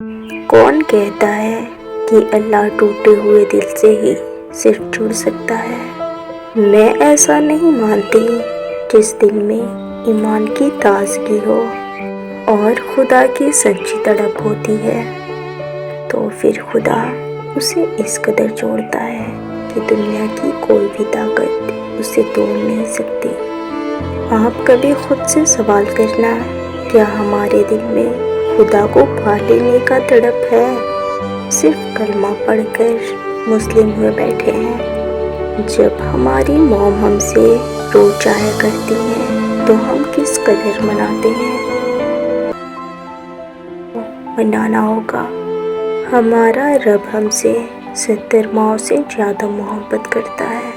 کون کہتا ہے کہ اللہ ٹوٹے ہوئے دل سے ہی صرف جڑ سکتا ہے؟ میں ایسا نہیں مانتی۔ جس دل میں ایمان کی تازگی ہو اور خدا کی سچی تڑپ ہوتی ہے تو پھر خدا اسے اس قدر جوڑتا ہے کہ دنیا کی کوئی بھی طاقت اسے توڑ نہیں سکتی۔ آپ کبھی خود سے سوال کرنا، کیا ہمارے دل میں خدا کو پا لینے کا تڑپ ہے؟ صرف کلمہ پڑھ کر مسلم ہوئے بیٹھے ہیں۔ جب ہماری موم ہم سے رو جایا کرتی ہے تو ہم کس قدر مناتے ہیں؟ منانا ہوگا۔ ہمارا رب ہم سے 70 ماؤں سے زیادہ محبت کرتا ہے۔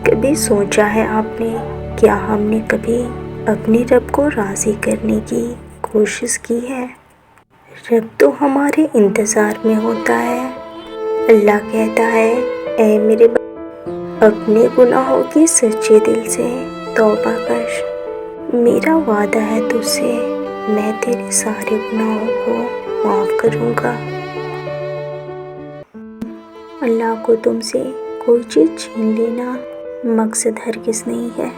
کبھی سوچا ہے آپ نے، کیا ہم نے کبھی اپنے رب کو راضی کرنے کی کوشش کی ہے؟ رب تو ہمارے انتظار میں ہوتا ہے۔ اللہ کہتا ہے، اے میرے بندے، اپنے گناہوں کی سچے دل سے توبہ کر۔ میرا وعدہ ہے تجھ سے، میں تیرے سارے گناہوں کو معاف کروں گا۔ اللہ کو تم سے کوئی چیز چھین لینا مقصد ہرگز نہیں ہے۔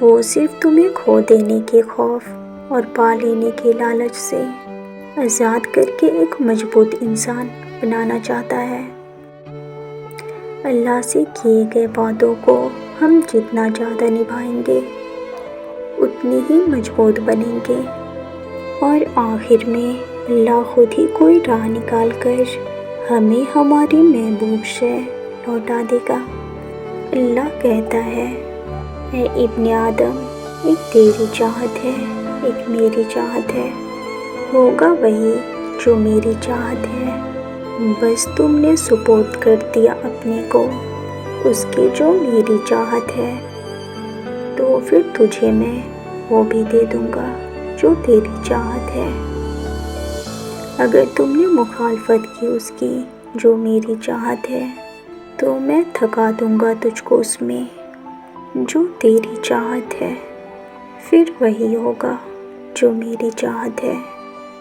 وہ صرف تمہیں کھو دینے کے خوف اور پا لینے کے لالچ سے آزاد کر کے ایک مضبوط انسان بنانا چاہتا ہے۔ اللہ سے کیے گئے وعدوں کو ہم جتنا زیادہ نبھائیں گے اتنی ہی مضبوط بنیں گے، اور آخر میں اللہ خود ہی کوئی راہ نکال کر ہمیں ہماری محبوب شے لوٹا دے گا۔ اللہ کہتا ہے، اے ابن آدم، ایک تیری چاہت ہے، ایک میری چاہت ہے، ہوگا وہی جو میری چاہت ہے۔ بس تم نے سپرد کر دیا اپنے کو اس کی جو میری چاہت ہے، تو پھر تجھے میں وہ بھی دے دوں گا جو تیری چاہت ہے۔ اگر تم نے مخالفت کی اس کی جو میری چاہت ہے تو میں تھکا دوں گا تجھ کو اس میں جو تیری چاہت ہے۔ پھر وہی ہوگا جو میری چاہت ہے،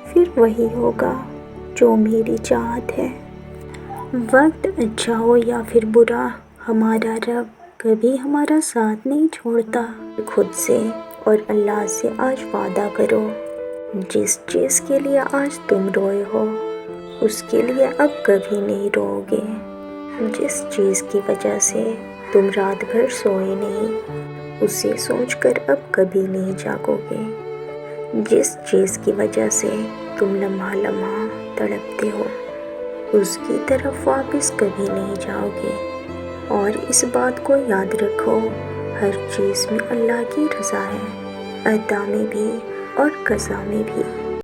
پھر وہی ہوگا جو میری چاہت ہے۔ وقت اچھا ہو یا پھر برا، ہمارا رب کبھی ہمارا ساتھ نہیں چھوڑتا۔ خود سے اور اللہ سے آج وعدہ کرو، جس چیز کے لیے آج تم روئے ہو اس کے لیے اب کبھی نہیں رو گے۔ جس چیز کی وجہ سے تم رات بھر سوئے نہیں اسے سوچ کر اب کبھی نہیں جاگو گے۔ جس چیز کی وجہ سے تم لمحہ لمحہ تڑپتے ہو اس کی طرف واپس کبھی نہیں جاؤ گے۔ اور اس بات کو یاد رکھو، ہر چیز میں اللہ کی رضا ہے، عطا میں بھی اور قضا میں بھی۔